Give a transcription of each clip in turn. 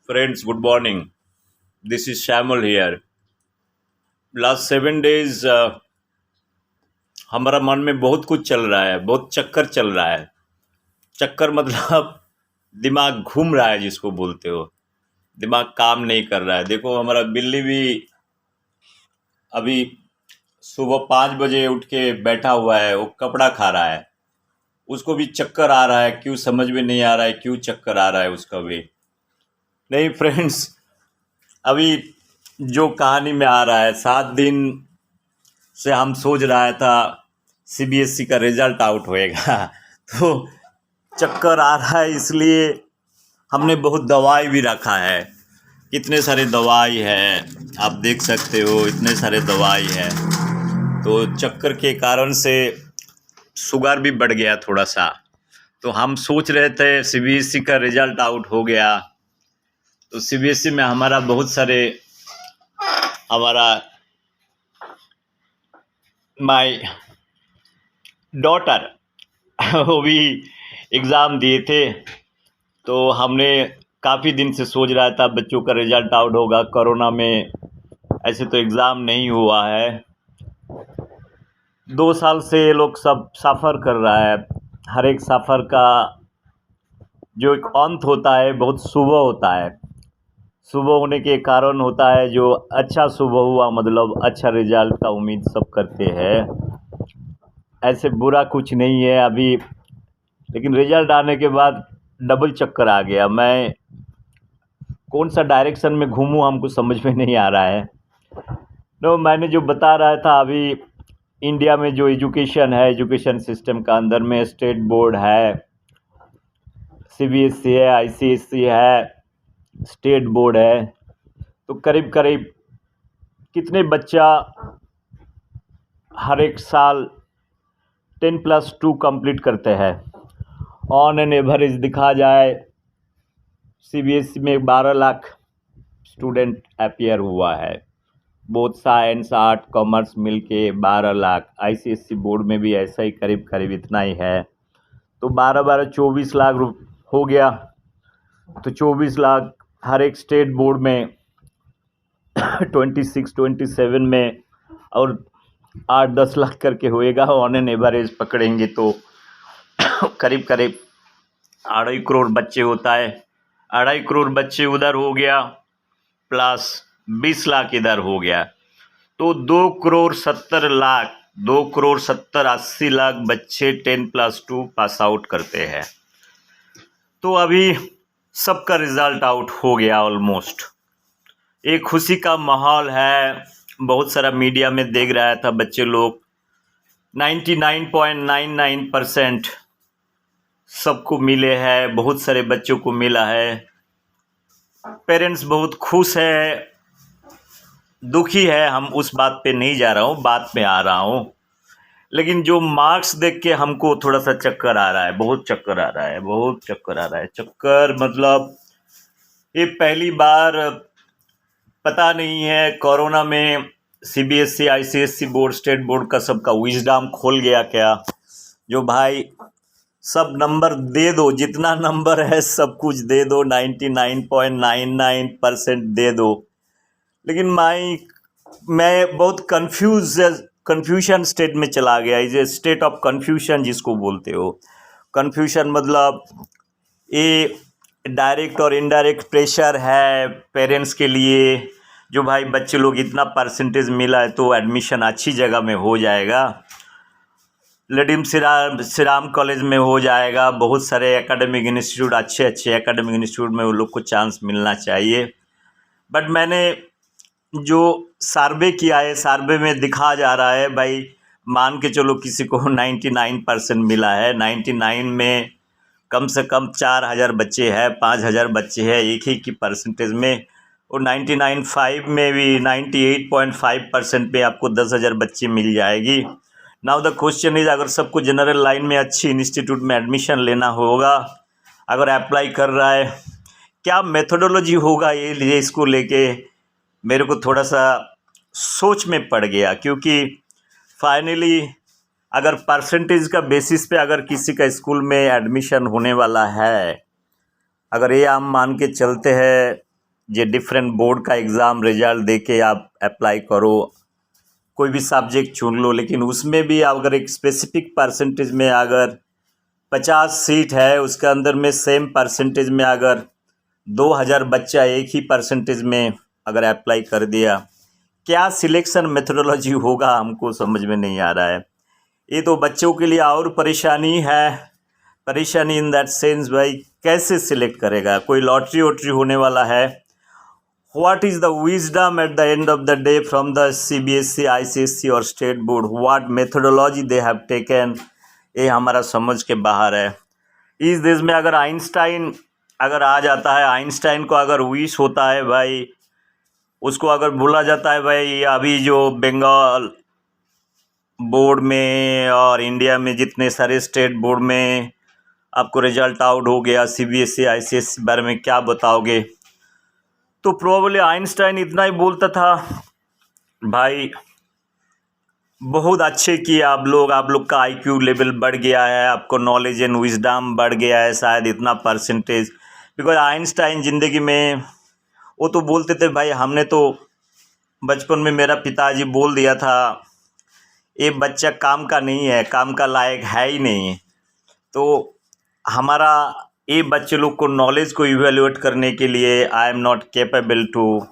Friends, good morning. This is Shamal here. Last 7 days हमारा मन में बहुत कुछ चल रहा है, बहुत चक्कर चल रहा है। चक्कर मतलब दिमाग घूम रहा है जिसको बोलते हो। दिमाग काम नहीं कर रहा है। देखो हमारा बिल्ली भी अभी सुबह 5 बजे उठ के बैठा हुआ है, वो कपड़ा खा रहा है। उसको भी चक्कर आ रहा है, क्यों समझ में नहीं आ रहा है, क्यों चक्कर आ रहा है उसका भी। नहीं फ्रेंड्स, अभी जो कहानी में आ रहा है, 7 दिन से हम सोच रहा था सीबीएसई का रिजल्ट आउट होएगा तो चक्कर आ रहा है, इसलिए हमने बहुत दवाई भी रखा है। कितने सारे दवाई है, आप देख सकते हो, इतने सारे दवाई है। तो चक्कर के कारण से शुगर भी बढ़ गया थोड़ा सा। तो हम सोच रहे थे सीबीएसई का रिजल्ट आउट हो गया तो सीबीएसई में हमारा माय डॉटर वो भी एग्ज़ाम दिए थे। तो हमने काफ़ी दिन से सोच रहा था बच्चों का रिजल्ट आउट होगा। कोरोना में ऐसे तो एग्ज़ाम नहीं हुआ है। 2 साल से ये लोग सब सफ़र कर रहा है। हर एक सफ़र का जो एक अंत होता है बहुत सुबह होता है। सुबह होने के कारण होता है जो अच्छा सुबह हुआ मतलब अच्छा रिजल्ट का उम्मीद सब करते हैं। ऐसे बुरा कुछ नहीं है अभी, लेकिन रिजल्ट आने के बाद डबल चक्कर आ गया। मैं कौन सा डायरेक्शन में घूमूं हमको समझ में नहीं आ रहा है। तो मैंने जो बता रहा था अभी, इंडिया में जो एजुकेशन है, एजुकेशन सिस्टम का अंदर में स्टेट बोर्ड है, सीबीएसई है, आईसीएसई है, स्टेट बोर्ड है। तो करीब करीब कितने बच्चा हर एक साल 10+2 कंप्लीट करते हैं। ऑन एन एवरेज दिखा जाए सीबीएसई में 12 लाख स्टूडेंट अपीयर हुआ है। बोथ साइंस आर्ट कॉमर्स मिलके 12 लाख। आईसीएसई बोर्ड में भी ऐसा ही करीब करीब इतना ही है। तो 12 24 लाख हो गया। तो 24 लाख हर एक स्टेट बोर्ड में 26 27 में और 8-10 लाख करके होएगा। ऑन एन एवरेज पकड़ेंगे तो करीब करीब 2.5 करोड़ बच्चे होता है। 2.5 करोड़ बच्चे उधर हो गया, प्लस 20 लाख इधर हो गया। तो 2 करोड़ 70 लाख बच्चे 10+2 पास आउट करते हैं। तो अभी सबका रिजल्ट आउट हो गया ऑलमोस्ट। एक खुशी का माहौल है। बहुत सारा मीडिया में देख रहा था बच्चे लोग 99.99% सबको मिले हैं। बहुत सारे बच्चों को मिला है। पेरेंट्स बहुत खुश है, दुखी है। हम उस बात पे नहीं जा रहा हूँ, बात पे आ रहा हूँ। लेकिन जो मार्क्स देख के हमको थोड़ा सा चक्कर आ रहा है, बहुत चक्कर आ रहा है, बहुत चक्कर आ रहा है। चक्कर मतलब ये पहली बार पता नहीं है कोरोना में CBSE ICSE board state board का सबका विजडम खोल गया क्या। जो भाई सब नंबर दे दो, जितना नंबर है सब कुछ दे दो, 99.99% दे दो। लेकिन मैं बहुत कन्फ्यूजन स्टेट में चला गया। Is a state of confusion जिसको बोलते हो। कन्फ्यूजन मतलब ये डायरेक्ट और इनडायरेक्ट प्रेशर है पेरेंट्स के लिए। जो भाई बच्चे लोग इतना परसेंटेज मिला है तो एडमिशन अच्छी जगह में हो जाएगा, लेडिम श्रीराम कॉलेज में हो जाएगा। बहुत सारे एकेडमिक इंस्टीट्यूट, अच्छे एकेडमिक इंस्टीट्यूट में वो लोग को चांस मिलना चाहिए। बट मैंने जो सर्वे किया है, सर्वे में दिखा जा रहा है भाई, मान के चलो किसी को 99% मिला है। 99 में कम से कम 4,000 बच्चे हैं, 5,000 बच्चे हैं एक ही की परसेंटेज में। और 99.5 में भी 98.5% पे आपको 10,000 बच्चे मिल जाएगी। नाउ द क्वेश्चन इज, अगर सबको जनरल लाइन में अच्छी इंस्टीट्यूट में एडमिशन लेना होगा, अगर अप्लाई कर रहा है, क्या मेथोडोलॉजी होगा ये इसको लेके मेरे को थोड़ा सा सोच में पड़ गया। क्योंकि फाइनली अगर परसेंटेज का बेसिस पे अगर किसी का स्कूल में एडमिशन होने वाला है, अगर ये हम मान के चलते हैं जे डिफरेंट बोर्ड का एग्ज़ाम रिजल्ट दे के आप अप्लाई करो, कोई भी सब्जेक्ट चुन लो, लेकिन उसमें भी अगर एक स्पेसिफिक परसेंटेज में अगर 50 सीट है, उसके अंदर में सेम परसेंटेज में अगर 2000 बच्चा एक ही परसेंटेज में अगर अप्लाई कर दिया, क्या सिलेक्शन मेथोडोलॉजी होगा, हमको समझ में नहीं आ रहा है। ये तो बच्चों के लिए और परेशानी है, परेशानी इन दैट सेंस भाई कैसे सिलेक्ट करेगा, कोई लॉटरी वॉटरी होने वाला है। What is the wisdom at the end of the day from the CBSE, ICSE और state board? What methodology they have taken? ये हमारा समझ के बाहर है। इस देश में अगर आइंस्टाइन अगर आ जाता है, आइंस्टाइन को अगर विश होता है भाई, उसको अगर बोला जाता है भाई अभी जो बंगाल बोर्ड में और इंडिया में जितने सारे स्टेट बोर्ड में आपको रिजल्ट आउट हो गया, CBSE, ICSE बारे में क्या बताओगे, तो प्रोबेबली आइंस्टाइन इतना ही बोलता था, भाई बहुत अच्छे किए आप लोग का IQ लेवल बढ़ गया है, आपको नॉलेज एंड विजडम बढ़ गया है, शायद इतना परसेंटेज। बिकॉज आइंस्टाइन ज़िंदगी में वो तो बोलते थे भाई, हमने तो बचपन में मेरा पिताजी बोल दिया था ये बच्चा काम का नहीं है, काम का लायक है ही नहीं। तो हमारा ये बच्चे लोग को नॉलेज को इवेल्युएट करने के लिए I am not capable to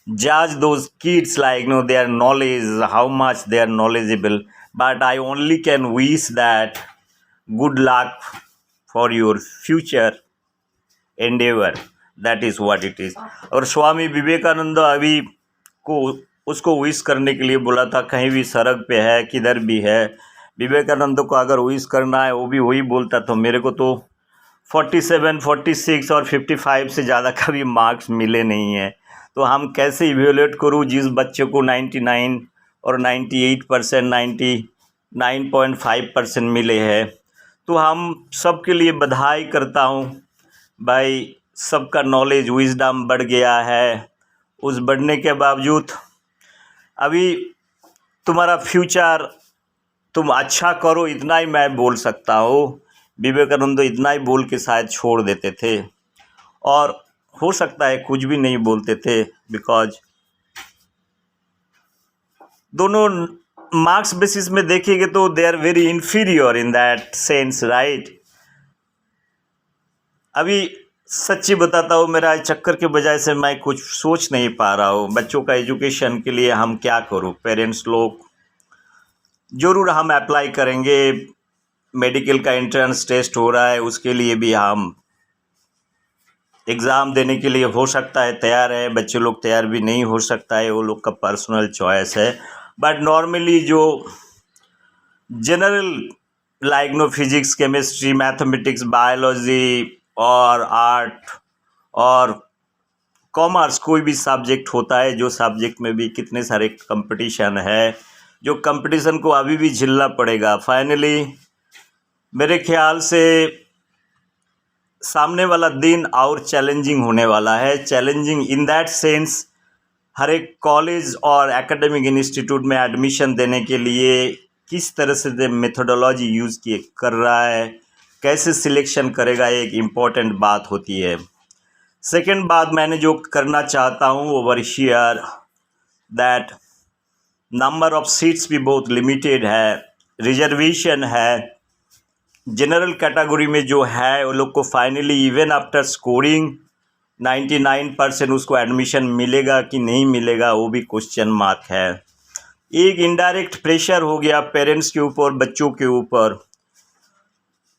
judge those kids like their knowledge, how much they are knowledgeable, but I only can wish that good luck for your future endeavor, that is what it is। और स्वामी विवेकानंद अभी को उसको wish करने के लिए बोला था, कहीं भी सड़क पे है किधर भी है, विवेकानंद को अगर विश करना है वो भी वही बोलता था। मेरे को तो 47, 46 और 55 से ज़्यादा कभी मार्क्स मिले नहीं हैं, तो हम कैसे इवेल्युएट करूँ जिस बच्चे को 99 और 98%, 99.5% मिले हैं। तो हम सबके लिए बधाई करता हूँ भाई, सबका नॉलेज विजडम बढ़ गया है। उस बढ़ने के बावजूद अभी तुम्हारा फ्यूचर तुम अच्छा करो, इतना ही मैं बोल सकता हूँ। विवेकानंद इतना ही बोल के शायद छोड़ देते थे, और हो सकता है कुछ भी नहीं बोलते थे, बिकॉज दोनों मार्क्स बेसिस में देखेंगे तो they are very inferior in that sense, right. अभी सच्ची बताता हूँ, मेरा चक्कर के बजाय से मैं कुछ सोच नहीं पा रहा हूँ। बच्चों का एजुकेशन के लिए हम क्या करूँ, पेरेंट्स लोग ज़रूर हम अप्लाई करेंगे, मेडिकल का एंट्रेंस टेस्ट हो रहा है, उसके लिए भी हम एग्ज़ाम देने के लिए हो सकता है तैयार है, बच्चे लोग तैयार भी नहीं हो सकता है, वो लोग का पर्सनल चॉइस है। बट नॉर्मली जो general like physics, chemistry, mathematics, biology और आर्ट और कॉमर्स, कोई भी सब्जेक्ट होता है, जो सब्जेक्ट में भी कितने सारे कंपटीशन है, जो कंपटीशन को अभी भी झेलना पड़ेगा। फाइनली मेरे ख्याल से सामने वाला दिन और चैलेंजिंग होने वाला है। चैलेंजिंग इन दैट सेंस, हर एक कॉलेज और एकेडमिक इंस्टीट्यूट में एडमिशन देने के लिए किस तरह से मेथोडोलॉजी यूज़ किए कर रहा है, कैसे सिलेक्शन करेगा, एक इम्पॉर्टेंट बात होती है। सेकंड बात मैंने जो करना चाहता हूँ over here, that number of seats भी बहुत लिमिटेड है, रिजर्वेशन है। जनरल कैटेगरी में जो है वो लोग को फाइनली इवन आफ्टर स्कोरिंग 99% उसको एडमिशन मिलेगा कि नहीं मिलेगा, वो भी क्वेश्चन मार्क है। एक इनडायरेक्ट प्रेशर हो गया पेरेंट्स के ऊपर, बच्चों के ऊपर।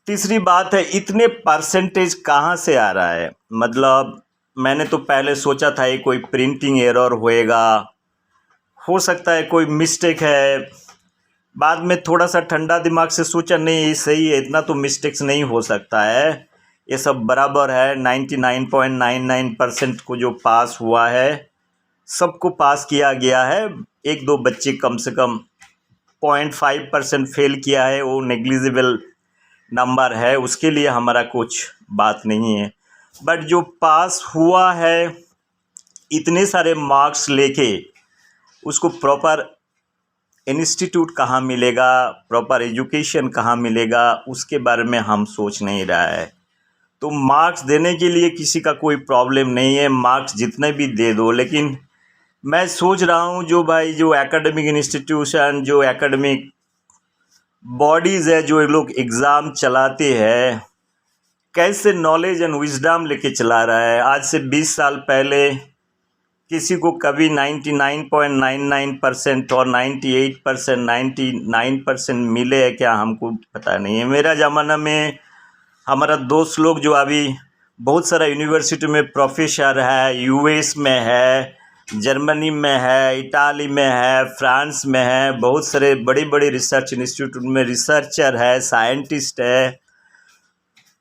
तीसरी बात है, इतने परसेंटेज कहाँ से आ रहा है। मतलब मैंने तो पहले सोचा था ये कोई प्रिंटिंग एरर होएगा, हो सकता है कोई मिस्टेक है। बाद में थोड़ा सा ठंडा दिमाग से सोचा, नहीं ये सही है, इतना तो मिस्टेक्स नहीं हो सकता है, ये सब बराबर है। 99.99% को जो पास हुआ है सबको पास किया गया है। एक दो बच्चे कम से कम 0.5% फेल किया है, वो नेग्लिजिबल नंबर है, उसके लिए हमारा कुछ बात नहीं है। बट जो पास हुआ है इतने सारे मार्क्स लेके, उसको प्रॉपर इंस्टीट्यूट कहाँ मिलेगा, प्रॉपर एजुकेशन कहाँ मिलेगा, उसके बारे में हम सोच नहीं रहा है। तो मार्क्स देने के लिए किसी का कोई प्रॉब्लम नहीं है, मार्क्स जितने भी दे दो। लेकिन मैं सोच रहा हूँ जो भाई जो एकेडमिक इंस्टीट्यूशन, जो एकेडमिक बॉडीज़ है, जो लोग एग्ज़ाम चलाते हैं, कैसे नॉलेज एंड विजडम लेके चला रहा है। आज से 20 साल पहले किसी को कभी 99.99% और 98%, 99% मिले है क्या, हमको पता नहीं है। मेरा ज़माना में हमारा दोस्त लोग जो अभी बहुत सारा यूनिवर्सिटी में प्रोफेसर है, यूएस में है, जर्मनी में है, इटाली में है, फ्रांस में है, बहुत सारे बड़े बड़े रिसर्च इंस्टीट्यूट में रिसर्चर है, साइंटिस्ट है,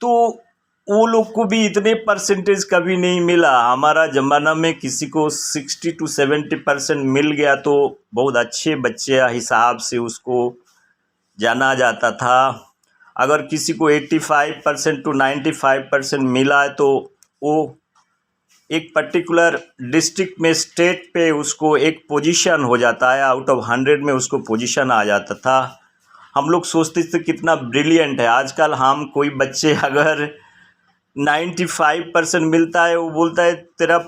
तो वो लोग को भी इतने परसेंटेज कभी नहीं मिला। हमारा ज़माना में किसी को 60 to 70% मिल गया तो बहुत अच्छे बच्चे हिसाब से उसको जाना जाता था। अगर किसी को 85% to 95% मिला है तो वो एक पर्टिकुलर डिस्ट्रिक्ट में, स्टेट पे उसको एक पोजीशन हो जाता है, आउट ऑफ 100 में उसको पोजीशन आ जाता था। हम लोग सोचते थे कितना ब्रिलियंट है। आजकल हम कोई बच्चे अगर 95% मिलता है, वो बोलता है तेरा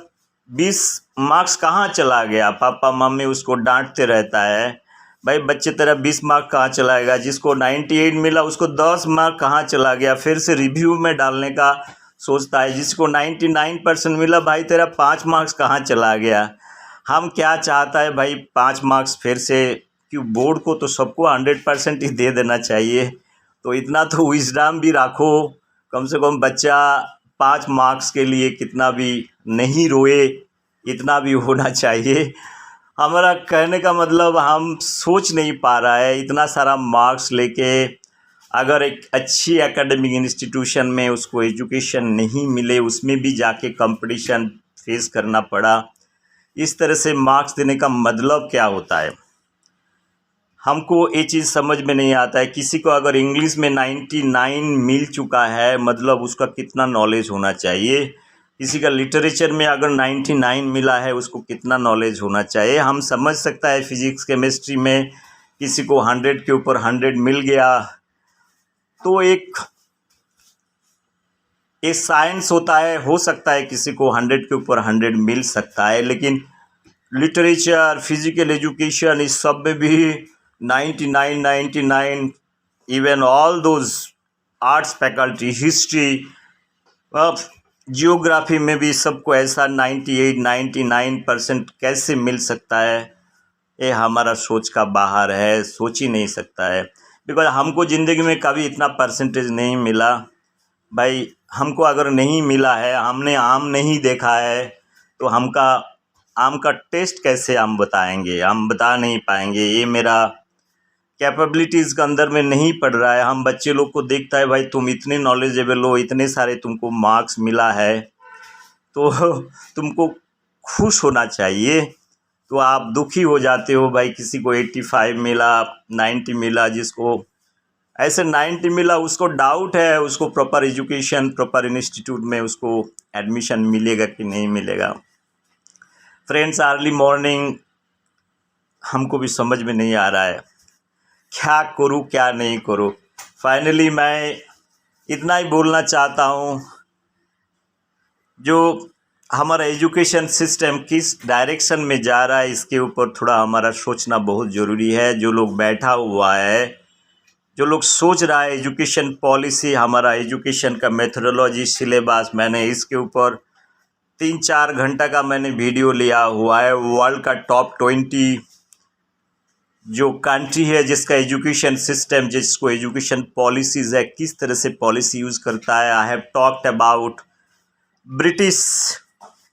20 मार्क्स कहाँ चला गया। पापा मम्मी उसको डांटते रहता है, भाई बच्चे तेरा 20 मार्क कहाँ चला गया। जिसको 98 मिला उसको 10 मार्क कहाँ चला गया, फिर से रिव्यू में डालने का सोचता है। जिसको 99% मिला, भाई तेरा 5 मार्क्स कहाँ चला गया। हम क्या चाहता है भाई, 5 मार्क्स फिर से क्यों। बोर्ड को तो सबको 100% ही दे देना चाहिए। तो इतना तो विजडम भी रखो, कम से कम बच्चा 5 मार्क्स के लिए कितना भी नहीं रोए, इतना भी होना चाहिए। हमारा कहने का मतलब हम सोच नहीं पा रहा है, इतना सारा मार्क्स लेके अगर एक अच्छी एकेडमिक इंस्टीट्यूशन में उसको एजुकेशन नहीं मिले, उसमें भी जाके कंपटीशन फेस करना पड़ा, इस तरह से मार्क्स देने का मतलब क्या होता है, हमको ये चीज़ समझ में नहीं आता है। किसी को अगर इंग्लिश में 99 मिल चुका है, मतलब उसका कितना नॉलेज होना चाहिए। किसी का लिटरेचर में अगर 99 मिला है, उसको कितना नॉलेज होना चाहिए। हम समझ सकता है फिजिक्स केमिस्ट्री में किसी को 100 के ऊपर 100 मिल गया तो एक साइंस होता है, हो सकता है किसी को 100 के ऊपर 100 मिल सकता है। लेकिन लिटरेचर, फिजिकल एजुकेशन, इस सब में भी 99, even all those arts faculty, history, geography में भी सबको ऐसा 98, 99% कैसे मिल सकता है। ये हमारा सोच का बाहर है, सोच ही नहीं सकता है। बिकॉज हमको ज़िंदगी में कभी इतना परसेंटेज नहीं मिला। भाई हमको अगर नहीं मिला है, हमने आम नहीं देखा है, तो आम का टेस्ट कैसे हम बताएंगे, हम बता नहीं पाएंगे। ये मेरा कैपेबिलिटीज़ के अंदर में नहीं पड़ रहा है। हम बच्चे लोग को देखता है, भाई तुम इतने नॉलेजेबल हो, इतने सारे तुमको मार्क्स मिला है, तो तुमको खुश होना चाहिए। तो आप दुखी हो जाते हो, भाई किसी को 85 मिला, 90 मिला। जिसको ऐसे 90 मिला उसको डाउट है, उसको प्रॉपर एजुकेशन, प्रॉपर इंस्टीट्यूट में उसको एडमिशन मिलेगा कि नहीं मिलेगा। फ्रेंड्स, अर्ली मॉर्निंग हमको भी समझ में नहीं आ रहा है, क्या करूं क्या नहीं करूं। फाइनली मैं इतना ही बोलना चाहता हूं, जो हमारा एजुकेशन सिस्टम किस डायरेक्शन में जा रहा है, इसके ऊपर थोड़ा हमारा सोचना बहुत ज़रूरी है। जो लोग बैठा हुआ है, जो लोग सोच रहा है एजुकेशन पॉलिसी, हमारा एजुकेशन का मेथोडोलॉजी, सिलेबस, मैंने इसके ऊपर 3-4 घंटा का मैंने वीडियो लिया हुआ है। वर्ल्ड का टॉप 20 जो कंट्री है जिसका एजुकेशन सिस्टम, जिसको एजुकेशन पॉलिसीज़ है, किस तरह से पॉलिसी यूज़ करता है। I have talked about British,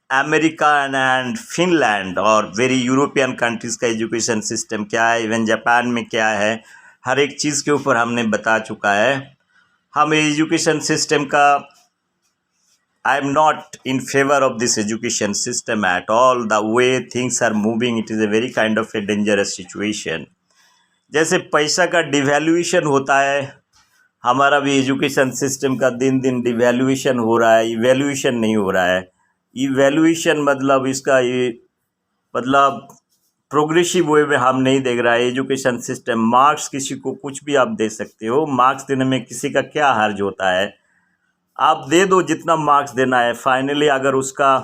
American and Finland और वेरी यूरोपियन कंट्रीज़ का एजुकेशन सिस्टम क्या है, इवन जापान में क्या है, हर एक चीज़ के ऊपर हमने बता चुका है। हम एजुकेशन सिस्टम का, I am not in favor of this education system at all. The way things are moving, it is a very kind of a dangerous situation. जैसे पैसा का डिवैल्यूएशन होता है, हमारा भी एजुकेशन सिस्टम का दिन दिन डिवैल्यूएशन हो रहा है, इवैल्यूएशन नहीं हो रहा है। इवैल्यूएशन मतलब इसका ये मतलब प्रोग्रेसिव वे में हम नहीं देख रहा है एजुकेशन सिस्टम। मार्क्स किसी को कुछ भी आप दे सकते हो, मार्क्स देने में किसी का क्या हर्ज होता है। आप दे दो जितना मार्क्स देना है, फाइनली अगर उसका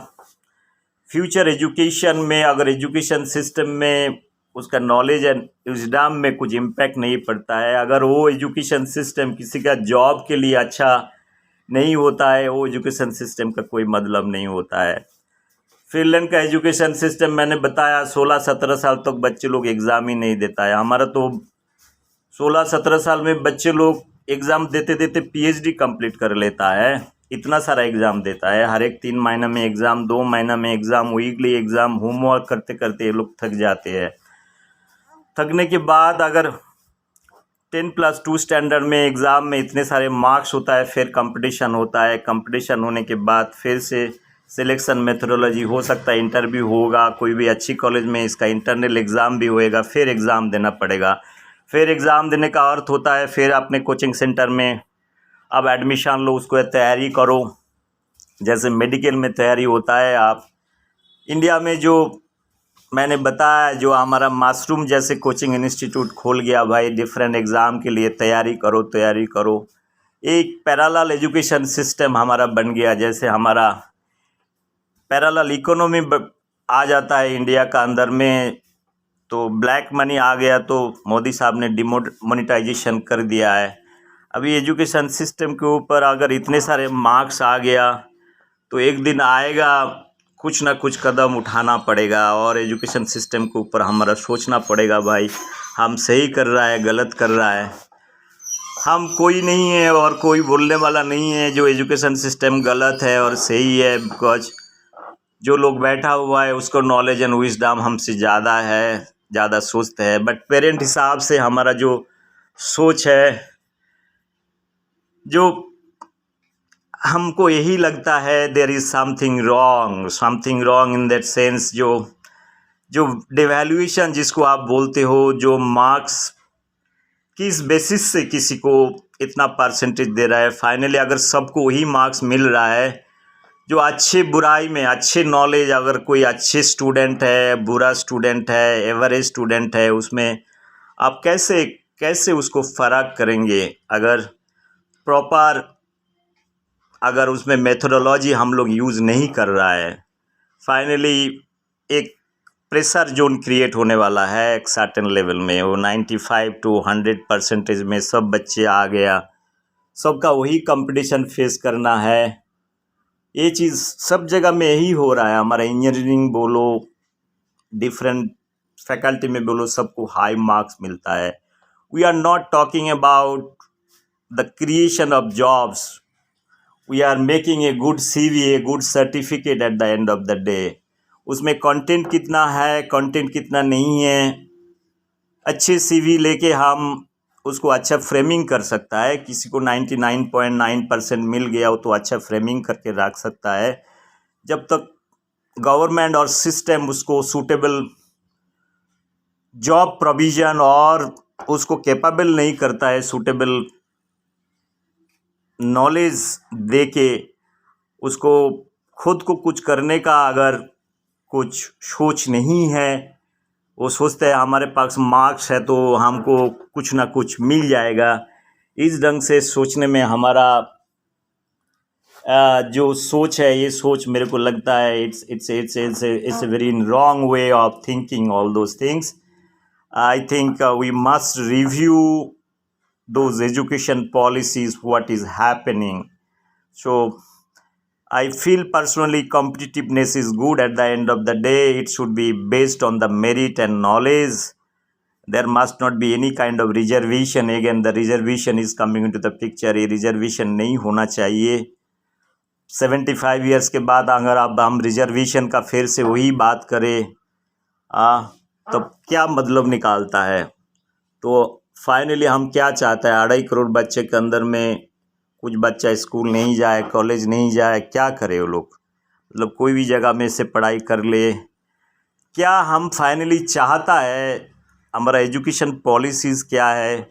फ्यूचर एजुकेशन में, अगर एजुकेशन सिस्टम में उसका नॉलेज एंड विजडम में कुछ इम्पैक्ट नहीं पड़ता है, अगर वो एजुकेशन सिस्टम किसी का जॉब के लिए अच्छा नहीं होता है, वो एजुकेशन सिस्टम का कोई मतलब नहीं होता है। फिनलैंड का एजुकेशन सिस्टम मैंने बताया 16-17 साल तक बच्चे लोग एग्ज़ाम ही नहीं देता है। हमारा तो 16-17 साल में बच्चे लोग एग्ज़ाम देते देते पीएचडी कंप्लीट कर लेता है। इतना सारा एग्ज़ाम देता है, हर एक 3 महीना में एग्ज़ाम, 2 महीना में एग्ज़ाम, वीकली एग्ज़ाम, होमवर्क करते करते ये लोग थक जाते हैं। थकने के बाद अगर 10+2 स्टैंडर्ड में एग्ज़ाम में इतने सारे मार्क्स होता है, फिर कंपटीशन होता है। कंपटीशन होने के बाद फिर से सिलेक्शन मेथोडोलॉजी, हो सकता है इंटरव्यू होगा, कोई भी अच्छी कॉलेज में इसका इंटरनल एग्ज़ाम भी होएगा, फिर एग्ज़ाम देना पड़ेगा। फिर एग्ज़ाम देने का अर्थ होता है फिर अपने कोचिंग सेंटर में अब एडमिशन लो, उसको तैयारी करो। जैसे मेडिकल में तैयारी होता है, आप इंडिया में जो मैंने बताया, जो हमारा मशरूम जैसे कोचिंग इंस्टीट्यूट खोल गया भाई, डिफरेंट एग्ज़ाम के लिए तैयारी करो, तैयारी करो। एक पैरेलल एजुकेशन सिस्टम हमारा बन गया। जैसे हमारा पैरेलल इकोनॉमी आ जाता है इंडिया का अंदर में, तो ब्लैक मनी आ गया, तो मोदी साहब ने डिमोनेटाइजेशन कर दिया है। अभी एजुकेशन सिस्टम के ऊपर अगर इतने सारे मार्क्स आ गया, तो एक दिन आएगा कुछ ना कुछ कदम उठाना पड़ेगा और एजुकेशन सिस्टम के ऊपर हमारा सोचना पड़ेगा भाई, हम सही कर रहा है, गलत कर रहा है। हम कोई नहीं है और कोई बोलने वाला नहीं है जो एजुकेशन सिस्टम गलत है और सही है, बिकॉज जो लोग बैठा हुआ है उसको नॉलेज एंड विजडम हमसे ज़्यादा है, ज़्यादा सोचते हैं। बट पेरेंट हिसाब से हमारा जो सोच है, जो हमको यही लगता है there is something wrong in that sense. जो डिवैल्यूएशन जिसको आप बोलते हो, जो मार्क्स किस बेसिस से किसी को इतना परसेंटेज दे रहा है, फाइनली अगर सबको वही मार्क्स मिल रहा है, जो अच्छे बुराई में, अच्छे नॉलेज, अगर कोई अच्छे स्टूडेंट है, बुरा स्टूडेंट है, एवरेज स्टूडेंट है, उसमें आप कैसे उसको फ़र्क करेंगे अगर प्रॉपर, अगर उसमें मेथोडोलॉजी हम लोग यूज़ नहीं कर रहा है। फाइनली एक प्रेशर जोन क्रिएट होने वाला है एक सर्टेन लेवल में। वो 95 to 100% में सब बच्चे आ गया, सबका वही कंपटीशन फेस करना है। ये चीज़ सब जगह में यही हो रहा है। हमारा इंजीनियरिंग बोलो, डिफरेंट फैकल्टी में बोलो, सबको हाई मार्क्स मिलता है। We are not talking about the creation of jobs, we are making a good CV, a good certificate at the end of the day. उसमें कंटेंट कितना है, कंटेंट कितना नहीं है, अच्छे CV लेके हम उसको अच्छा फ्रेमिंग कर सकता है। किसी को 99.9% मिल गया, वो तो अच्छा फ्रेमिंग करके रख सकता है। जब तक गवर्नमेंट और सिस्टम उसको सूटेबल जॉब प्रोविज़न और उसको कैपेबल नहीं करता है, सूटेबल नॉलेज दे के उसको खुद को कुछ करने का अगर कुछ सोच नहीं है, वो सोचते हैं हमारे पास मार्क्स है तो हमको कुछ ना कुछ मिल जाएगा। इस ढंग से सोचने में हमारा जो सोच है, ये सोच मेरे को लगता है it's a very wrong way of thinking all those things. I think we must review those education policies, what is happening. So I feel personally competitiveness is good. At the end of the day, it should be based on the merit and knowledge. There must not be any kind of reservation. Again, the reservation is coming into the picture. ये reservation नहीं होना चाहिए। 75 years के बाद अगर अब हम reservation का फिर से वही बात करें, तब क्या मतलब निकालता है। तो फाइनली हम क्या चाहते हैं, 2.5 करोड़ बच्चे के अंदर में कुछ बच्चा स्कूल नहीं जाए, कॉलेज नहीं जाए, क्या करे वो लोग, मतलब कोई भी जगह में से पढ़ाई कर ले। क्या हम फाइनली चाहता है, हमारा एजुकेशन पॉलिसीज़ क्या है।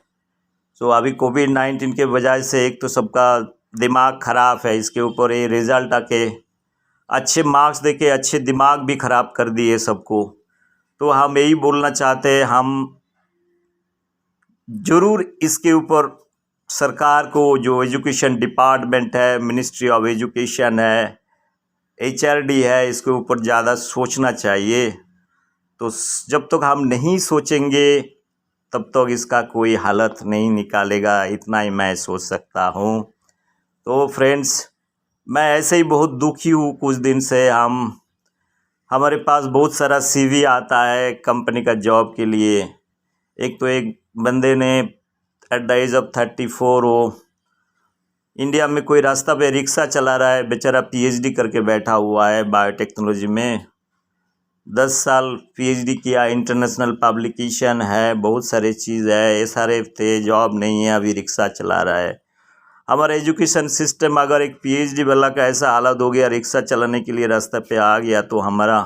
सो अभी कोविड-19 के वजह से एक तो सबका दिमाग ख़राब है, इसके ऊपर ये रिज़ल्ट आके अच्छे मार्क्स दे के अच्छे दिमाग भी ख़राब कर दिए सबको। तो हम यही बोलना चाहते हैं, हम ज़रूर इसके ऊपर सरकार को जो एजुकेशन डिपार्टमेंट है, मिनिस्ट्री ऑफ एजुकेशन है, HRD है, इसके ऊपर ज़्यादा सोचना चाहिए। तो जब तक हम नहीं सोचेंगे तब तक इसका कोई हालत नहीं निकालेगा, इतना ही मैं सोच सकता हूँ। तो फ्रेंड्स, मैं ऐसे ही बहुत दुखी हूँ। कुछ दिन से हमारे पास बहुत सारा CV आता है कंपनी का जॉब के लिए। एक बंदे ने एट द एज ऑफ 34 वो इंडिया में कोई रास्ता पे रिक्शा चला रहा है, बेचारा PhD करके बैठा हुआ है बायोटेक्नोलॉजी में। 10 साल PhD किया, इंटरनेशनल पब्लिकेशन है, बहुत सारी चीज़ है, SRF थे, जॉब नहीं है, अभी रिक्शा चला रहा है। हमारा एजुकेशन सिस्टम अगर एक PhD वाला का ऐसा हालत हो गया, रिक्शा चलाने के लिए रास्ते पे आ गया, तो हमारा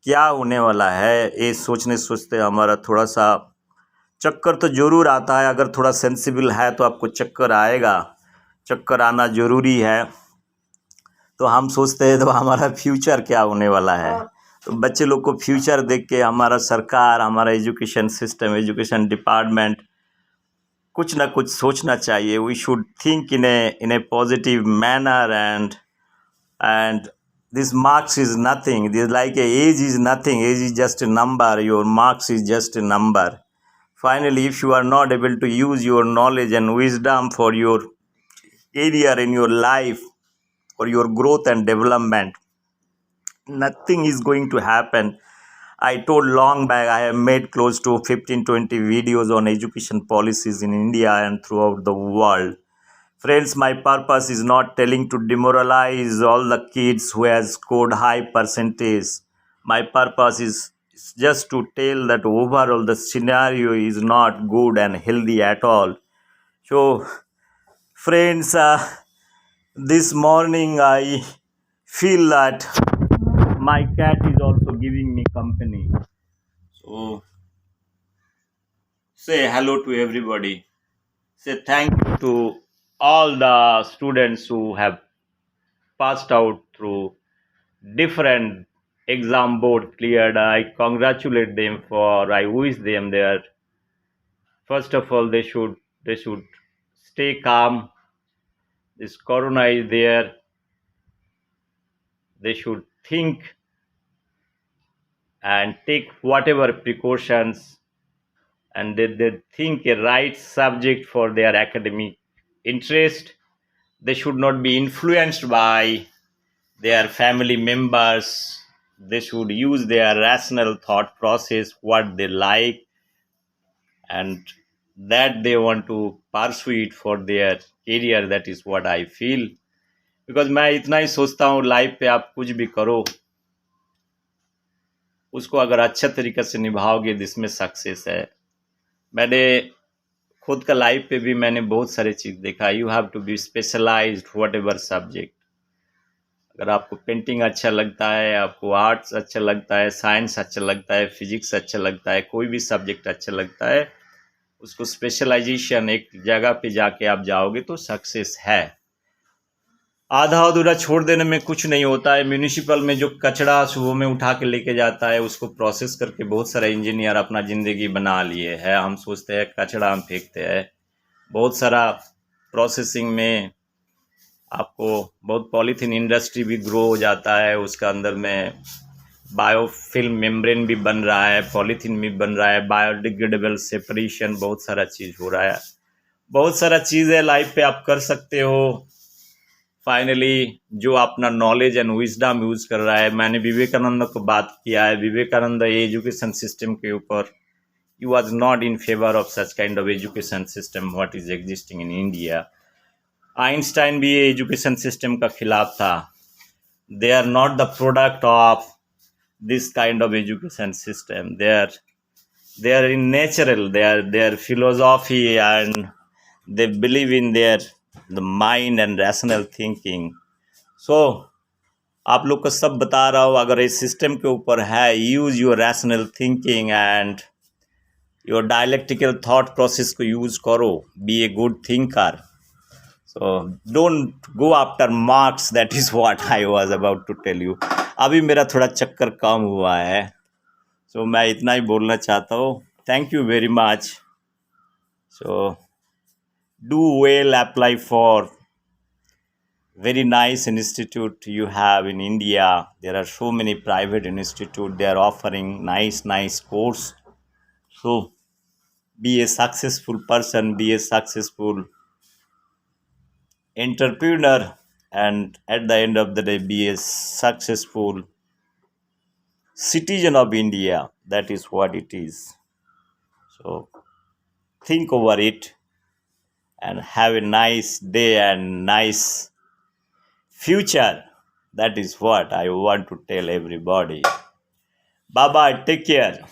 क्या होने वाला है, ये सोचते हमारा थोड़ा सा चक्कर तो ज़रूर आता है। अगर थोड़ा सेंसिबल है तो आपको चक्कर आएगा, चक्कर आना ज़रूरी है। तो हम सोचते हैं तो हमारा फ्यूचर क्या होने वाला है। तो बच्चे लोग को फ्यूचर देख के हमारा सरकार, हमारा एजुकेशन सिस्टम, एजुकेशन डिपार्टमेंट कुछ ना कुछ सोचना चाहिए। We should think in a positive manner and this marks is nothing. This like a age is nothing. Age is just a number. Your marks is just a number. Finally, if you are not able to use your knowledge and wisdom for your career in your life, for your growth and development, nothing is going to happen. I told long back I have made close to 15-20 videos on education policies in India and throughout the world. Friends, my purpose is not telling to demoralize all the kids who has scored high percentage. My purpose is just to tell that overall the scenario is not good and healthy at all. So, friends, this morning I feel that my cat is also giving me company. So, say hello to everybody. Say thank you to all the students who have passed out through different exam board cleared. I congratulate them for, I wish them there. First of all, they should stay calm. This corona is there. They should think and take whatever precautions, and they think a right subject for their academic interest. They should not be influenced by their family members. They should use their rational thought process, what they like and that they want to pursue it for their career. That is what I feel. Because मैं इतना ही सोचता हूँ, life पे आप कुछ भी करो, उसको अगर अच्छे तरीके से निभाओगे, जिसमें सक्सेस है। मैंने खुद का लाइफ पे भी मैंने बहुत सारे चीज़ देखा। You have to be specialized whatever subject. अगर आपको पेंटिंग अच्छा लगता है, आपको आर्ट्स अच्छा लगता है, साइंस अच्छा लगता है, फिजिक्स अच्छा लगता है, कोई भी सब्जेक्ट अच्छा लगता है, उसको स्पेशलाइजेशन एक जगह पे जाके आप जाओगे तो सक्सेस है। आधा अधूरा छोड़ देने में कुछ नहीं होता है। म्यूनिसिपल में जो कचरा सुबह में उठा के लेके जाता है, उसको प्रोसेस करके बहुत सारा इंजीनियर अपना ज़िंदगी बना लिए है। हम सोचते हैं कचरा हम फेंकते हैं। बहुत सारा प्रोसेसिंग में आपको बहुत पॉलीथीन इंडस्ट्री भी ग्रो हो जाता है, उसका अंदर में बायोफिल्म मेम्ब्रेन भी बन रहा है, पॉलीथीन भी बन रहा है, बायोडिग्रेडेबल सेपरेशन, बहुत सारा चीज़ हो रहा है। बहुत सारा चीज़ है लाइफ पे आप कर सकते हो। फाइनली जो अपना नॉलेज एंड विजडम यूज़ कर रहा है, मैंने विवेकानंद को बात किया है। विवेकानंद एजुकेशन सिस्टम के ऊपर he was not in favor of such kind of education system what is existing in India. Einstein भी एजुकेशन सिस्टम का खिलाफ था। They are not the product of this kind of education system. they are in natural, their philosophy and they believe in the mind and rational thinking. So आप लोग को सब बता रहा हूँ, अगर इस सिस्टम के ऊपर है, use your rational thinking and your dialectical thought process को यूज करो। Be a good thinker. So don't go after marks. That is what I was about to tell you. अभी मेरा थोड़ा चक्कर कम हुआ है, so मैं इतना ही बोलना चाहता हूँ। Thank you very much. So do well, apply for very nice institute you have in India. There are so many private institute, they are offering nice course. So be a successful person, be a successful entrepreneur, and at the end of the day be a successful citizen of India. That is what it is. So think over it and have a nice day and nice future. That is what I want to tell everybody. Bye bye, take care.